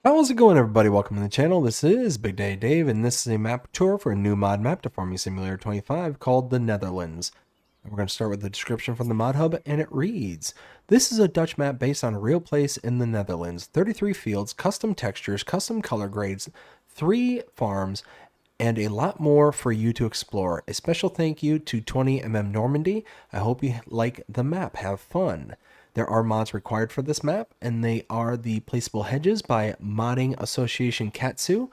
How's it going, everybody? Welcome to the channel. This is Big Day Dave, and this is a map tour for a new mod map to Farming Simulator 25 called the Netherlands. And we're going to start with the description from the mod hub, and it reads, "This is a Dutch map based on a real place in the Netherlands. 33 fields, custom textures, custom color grades, 3 farms, and a lot more for you to explore. A special thank you to 20mm Normandy. I hope you like the map. Have fun." There are mods required for this map, and they are the Placeable Hedges by Modding Association Katsu,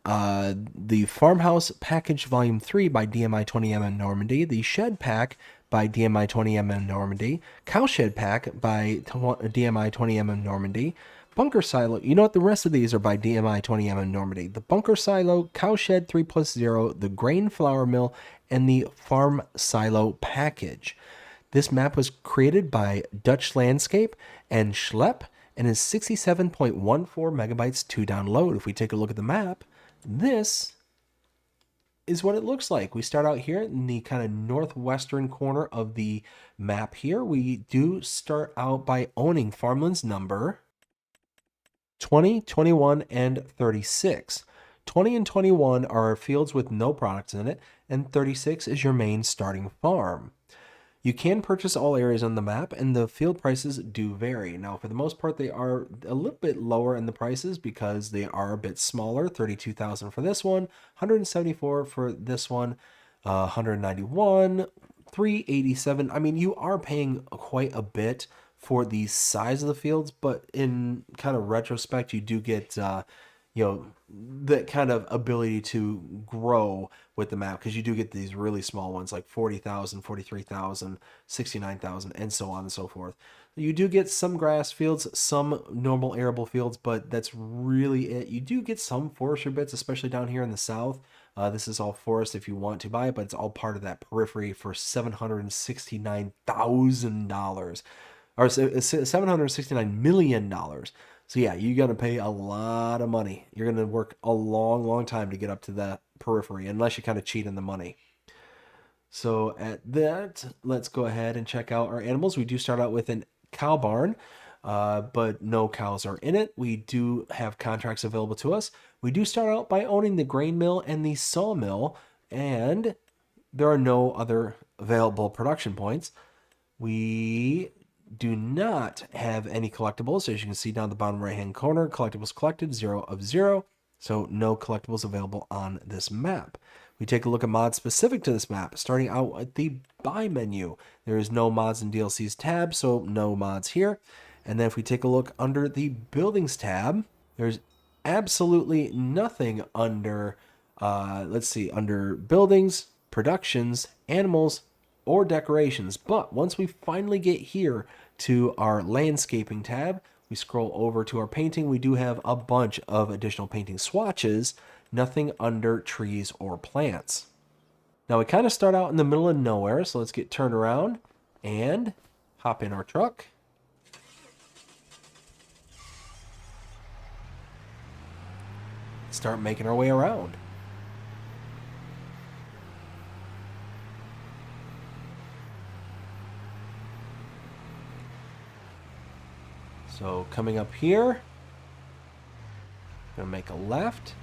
the Farmhouse Package Volume 3 by DMI 20mm Normandy, the Shed Pack by DMI 20mm Normandy, Cowshed Pack by DMI 20mm Normandy, Bunker Silo. You know what? The rest of these are by DMI 20mm Normandy. The Bunker Silo, Cowshed 3+0, the Grain Flour Mill, and the Farm Silo Package. This map was created by Dutchlandscape and Siep and is 67.14 megabytes to download. If we take a look at the map, this is what it looks like. We start out here in the kind of northwestern corner of the map here. We do start out by owning farmlands number 20, 21, and 36. 20 and 21 are fields with no products in it, and 36 is your main starting farm. You can purchase all areas on the map, and the field prices do vary. Now, for the most part, they are a little bit lower in the prices because they are a bit smaller. 32,000 for this one, 174 for this one, 191, 387. I mean, you are paying quite a bit for the size of the fields, but in kind of retrospect, you do get that kind of ability to grow with the map, because you do get these really small ones like 40,000, 43,000, 69,000, and so on and so forth. You do get some grass fields, some normal arable fields, but that's really it. You do get some forestry bits, especially down here in the south. This is all forest if you want to buy it, but it's all part of that periphery for $769,000 or $769 million. So yeah, you're going to pay a lot of money. You're going to work a long, long time to get up to that periphery, unless you kind of cheat in the money. So at that, let's go ahead and check out our animals. We do start out with an cow barn, but no cows are in it. We do have contracts available to us. We do start out by owning the grain mill and the sawmill, and there are no other available production points. We do not have any collectibles. As you can see down the bottom right hand corner, collectibles collected, 0 of 0. So no collectibles available on this map. We take a look at mods specific to this map, starting out at the buy menu. There is no mods and DLCs tab, so no mods here. And then if we take a look under the buildings tab, there's absolutely nothing under, under buildings, productions, animals, or decorations. But once we finally get here to our landscaping tab, we scroll over to our painting. We do have a bunch of additional painting swatches, nothing under trees or plants. Now we kind of start out in the middle of nowhere, so let's get turned around and hop in our truck. Start making our way around. So coming up here, gonna make a left,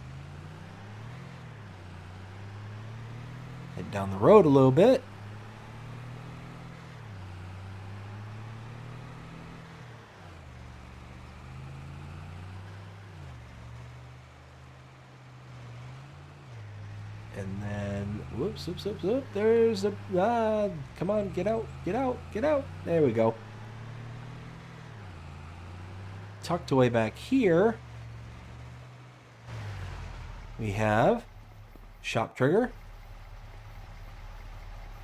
head down the road a little bit, and then whoops, there's a come on, get out, there we go. Tucked away back here, we have shop trigger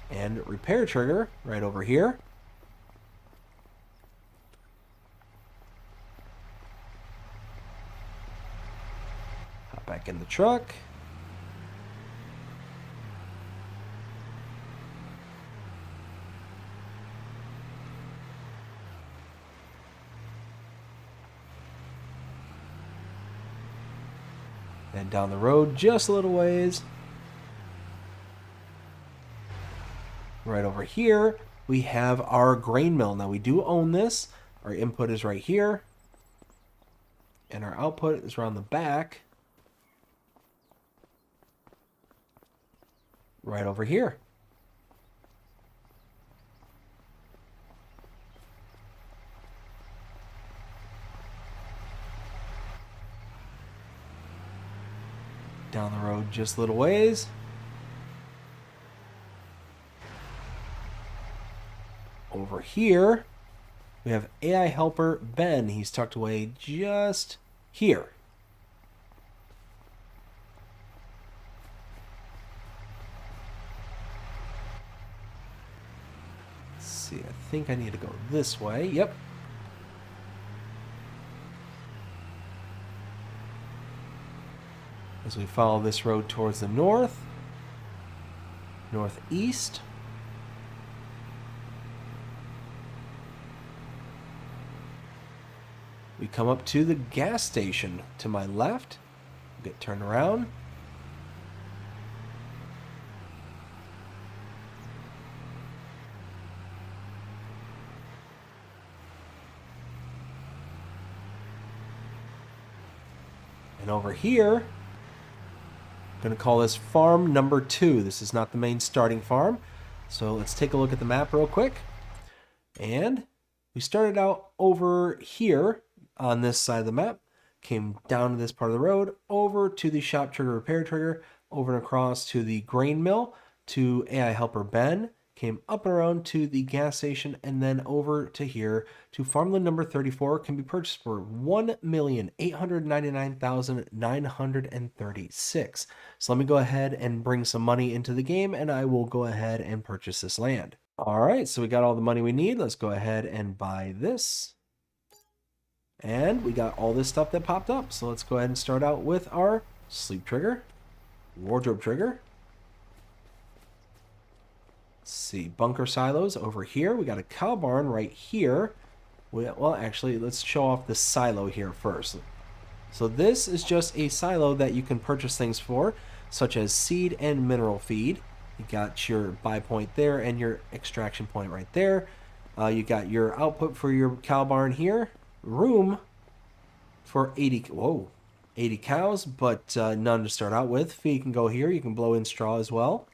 and repair trigger right over here. Hop back in the truck. And down the road just a little ways, right over here, we have our grain mill. Now we do own this. Our input is right here. And And our output is around the back. Right over here. Down the road just a little ways. Over here, we have AI helper Ben. He's tucked away just here. Let's see, I think I need to go this way. Yep. As we follow this road towards the northeast. We come up to the gas station to my left. Get turned around. And over here, going to call this farm number 2. This is not the main starting farm. So let's take a look at the map real quick. And we started out over here on this side of the map, came down to this part of the road, over to the shop trigger repair trigger, over and across to the grain mill, to AI helper Ben, came up and around to the gas station, and then over to here to farmland number 34. Can be purchased for $1,899,936. So let me go ahead and bring some money into the game, and I will go ahead and purchase this land. All right, so we got all the money we need. Let's go ahead and buy this. And we got all this stuff that popped up. So let's go ahead and start out with our sleep trigger, wardrobe trigger. Let's see, bunker silos over here. We got a cow barn right here. Well, actually, let's show off the silo here first. So this is just a silo that you can purchase things for, such as seed and mineral feed. You got your buy point there and your extraction point right there. You got your output for your cow barn here. Room for 80 cows, but none to start out with. Feed can go here. You can blow in straw as well.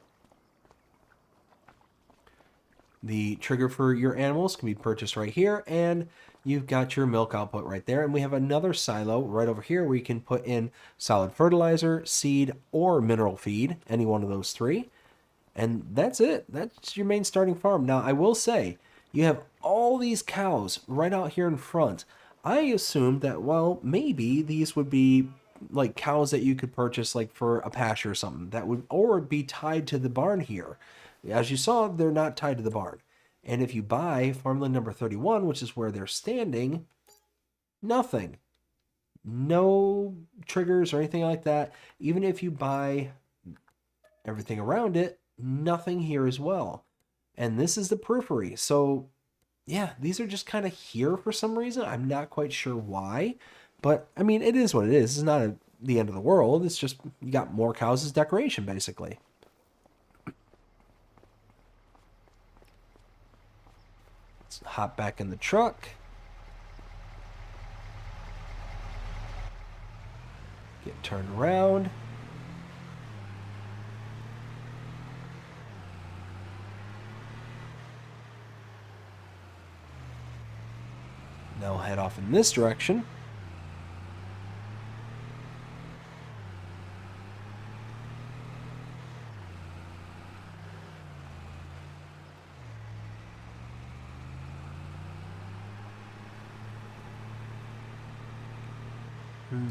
The trigger for your animals can be purchased right here, and you've got your milk output right there. And we have another silo right over here where you can put in solid fertilizer, seed, or mineral feed, any one of those three. And that's it. That's your main starting farm. Now, I will say, you have all these cows right out here in front. I assumed that, well, maybe these would be like cows that you could purchase like for a pasture or something that would, or be tied to the barn here. As you saw, they're not tied to the barn. And if you buy farmland number 31, which is where they're standing, nothing. No triggers or anything like that. Even if you buy everything around it, nothing here as well. And this is the periphery. So, yeah, these are just kind of here for some reason. I'm not quite sure why. But, I mean, it is what it is. It's not the end of the world. It's just you got more cows as decoration, basically. Let's hop back in the truck. Get turned around. Now we'll head off in this direction.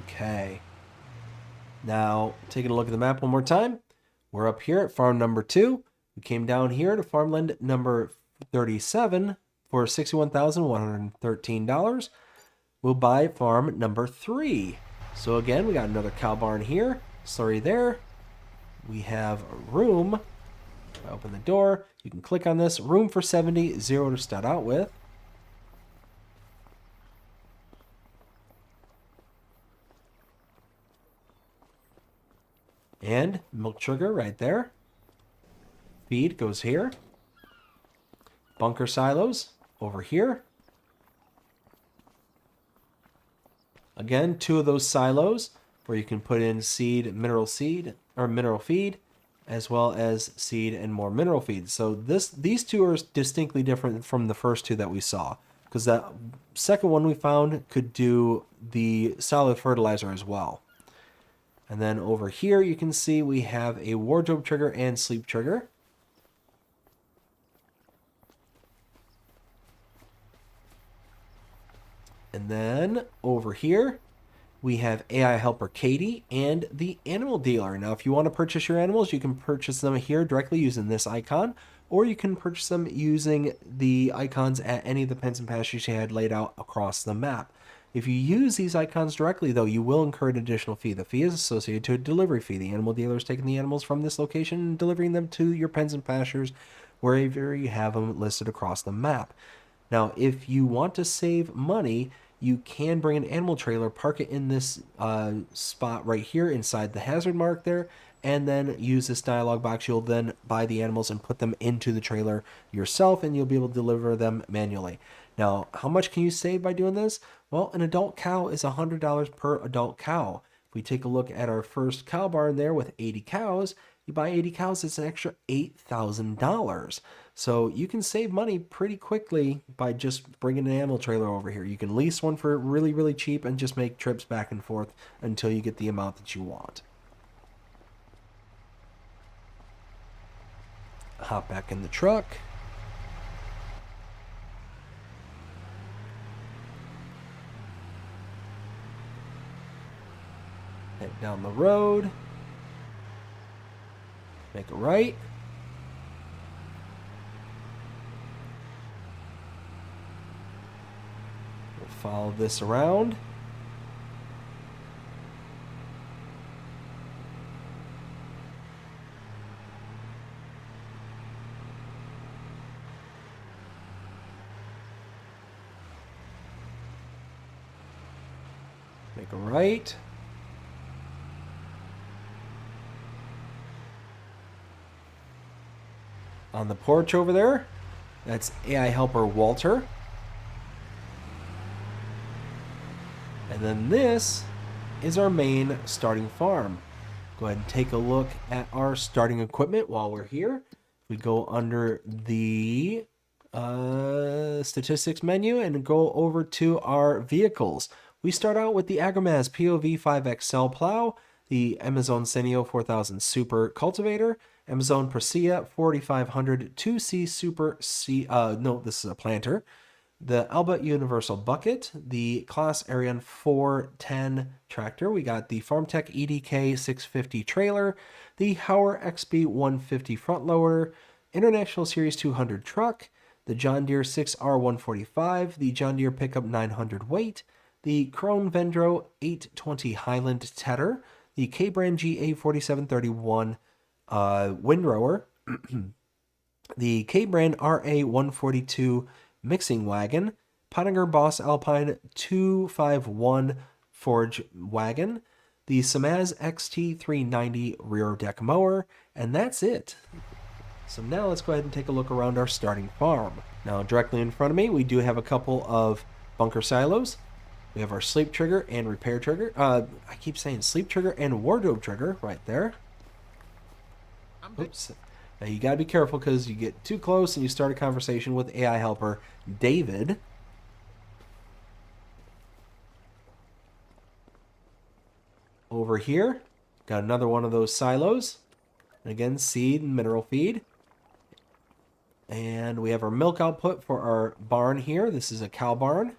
Okay. Now, taking a look at the map one more time. We're up here at farm number 2. We came down here to farmland number 37 for $61,113. We'll buy farm number 3. So again, we got another cow barn here, slurry there. We have a room. If I open the door, you can click on this. Room for 70, 0 to start out with. And milk trigger right there. Feed goes here. Bunker silos over here. Again, 2 of those silos where you can put in mineral feed, as well as seed and more mineral feed. So these 2 are distinctly different from the first 2 that we saw, because that second one we found could do the solid fertilizer as well. And then over here you can see we have a wardrobe trigger and sleep trigger. And then over here, we have AI Helper Katie and the Animal Dealer. Now, if you want to purchase your animals, you can purchase them here directly using this icon, or you can purchase them using the icons at any of the pens and pastures you had laid out across the map. If you use these icons directly, though, you will incur an additional fee. The fee is associated to a delivery fee. The animal dealer is taking the animals from this location and delivering them to your pens and pastures wherever you have them listed across the map. Now, if you want to save money, you can bring an animal trailer, park it in this spot right here inside the hazard mark there, and then use this dialog box. You'll then buy the animals and put them into the trailer yourself, and you'll be able to deliver them manually. Now, how much can you save by doing this? Well, an adult cow is $100 per adult cow. If we take a look at our first cow barn there with 80 cows, you buy 80 cows, it's an extra $8,000. So you can save money pretty quickly by just bringing an animal trailer over here. You can lease one for really, really cheap and just make trips back and forth until you get the amount that you want. Hop back in the truck. Head down the road. Make a right. We'll follow this around. Make a right. On the porch over there, that's AI Helper Walter. And then this is our main starting farm. Go ahead and take a look at our starting equipment while we're here. We go under the statistics menu and go over to our vehicles. We start out with the Agromaz POV 5XL plow, the Amazon Senio 4000 Super cultivator, Amazon Presea 4500 2C Super C, this is a planter, the Alba Universal Bucket, the Claas Arion 410 tractor. We got the FarmTech EDK 650 trailer, the Hauer XB 150 front loader, International Series 200 truck, the John Deere 6R 145, the John Deere Pickup 900 weight, the Krone Vendro 820 Highland Tedder, the K-Brand GA 4731 windrower, the K-Brand RA 142 mixing wagon, Pottinger Boss Alpine 251 forage wagon, the Samaz XT 390 rear deck mower, and that's it. So now let's go ahead and take a look around our starting farm. Now directly in front of me, we do have a couple of bunker silos. We have our sleep trigger and repair trigger. I keep saying sleep trigger and wardrobe trigger right there. Oops. Now you gotta be careful because you get too close and you start a conversation with AI helper David. Over here, got another one of those silos. And again, seed and mineral feed. And we have our milk output for our barn here. This is a cow barn.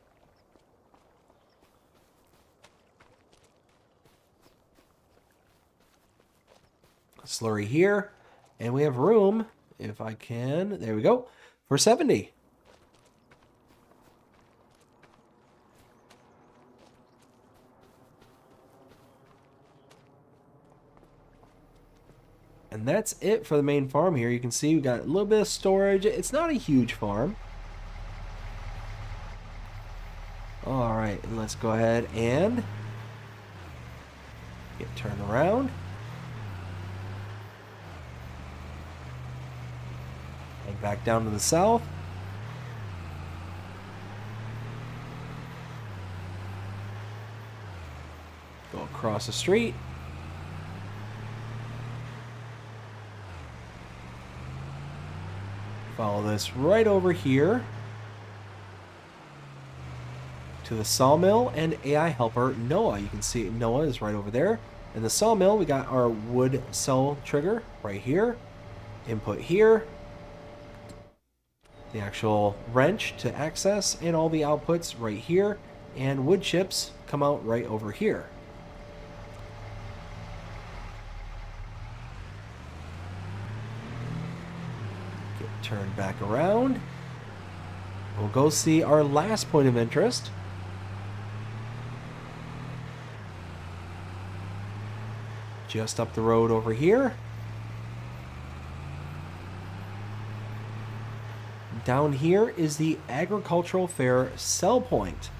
Slurry here. And we have room, if I can, there we go, for 70. And that's it for the main farm here. You can see we got a little bit of storage. It's not a huge farm. All right, and let's go ahead and get turned around. Head back down to the south. Go across the street. Follow this right over here to the sawmill and AI helper Noah. You can see Noah is right over there. In the sawmill, we got our wood cell trigger right here. Input here. The actual wrench to access, and all the outputs right here. And wood chips come out right over here. Get turned back around. We'll go see our last point of interest. Just up the road over here. Down here is the Agricultural Fair sell point.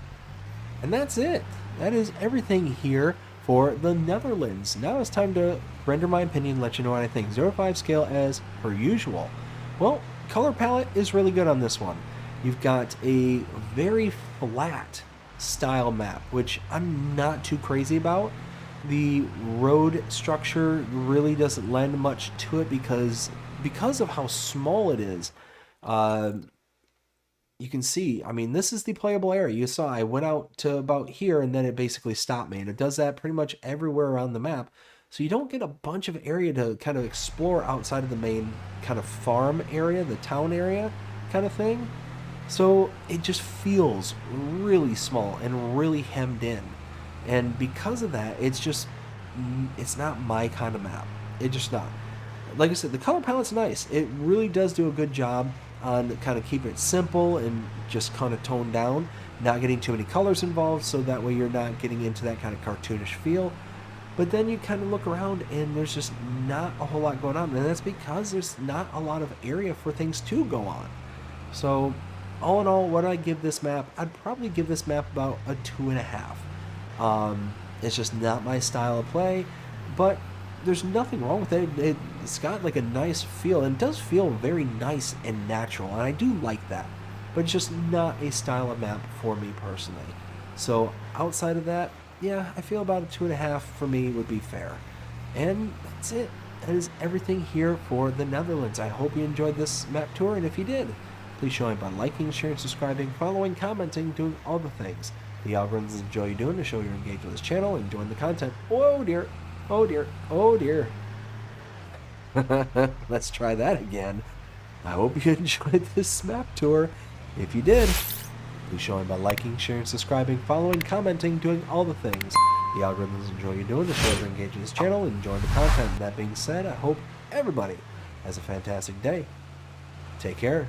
And that's it. That is everything here for the Netherlands. Now it's time to render my opinion, let you know what I think. 0 to 5 scale as per usual. Well, color palette is really good on this one. You've got a very flat style map, which I'm not too crazy about. The road structure really doesn't lend much to it because of how small it is. You can see, I mean, this is the playable area. You saw I went out to about here and then it basically stopped me. And it does that pretty much everywhere around the map. So you don't get a bunch of area to kind of explore outside of the main kind of farm area, the town area kind of thing. So it just feels really small and really hemmed in. And because of that, it's not my kind of map. It's just not. Like I said, the color palette's nice. It really does do a good job on kind of keeping it simple and just kind of toned down, not getting too many colors involved, so that way you're not getting into that kind of cartoonish feel. But then you kind of look around and there's just not a whole lot going on, and that's because there's not a lot of area for things to go on. So all in all, what I give this map, I'd probably give this map about a 2.5. It's just not my style of play, but there's nothing wrong with it. It's got like a nice feel, and it does feel very nice and natural, and I do like that. But it's just not a style of map for me personally. So outside of that, yeah, I feel about a 2.5 for me would be fair. And that's it. That is everything here for the Netherlands. I hope you enjoyed this map tour, and if you did, please show me by liking, sharing, subscribing, following, commenting, doing all the things the algorithms enjoy you doing to show you're engaged with this channel and enjoying the content. Oh dear. Oh dear, oh dear. Let's try that again. I hope you enjoyed this map tour. If you did, please show me by liking, sharing, subscribing, following, commenting, doing all the things the algorithms enjoy you doing to show you're engaged with this channel and enjoying the content. That being said, I hope everybody has a fantastic day. Take care.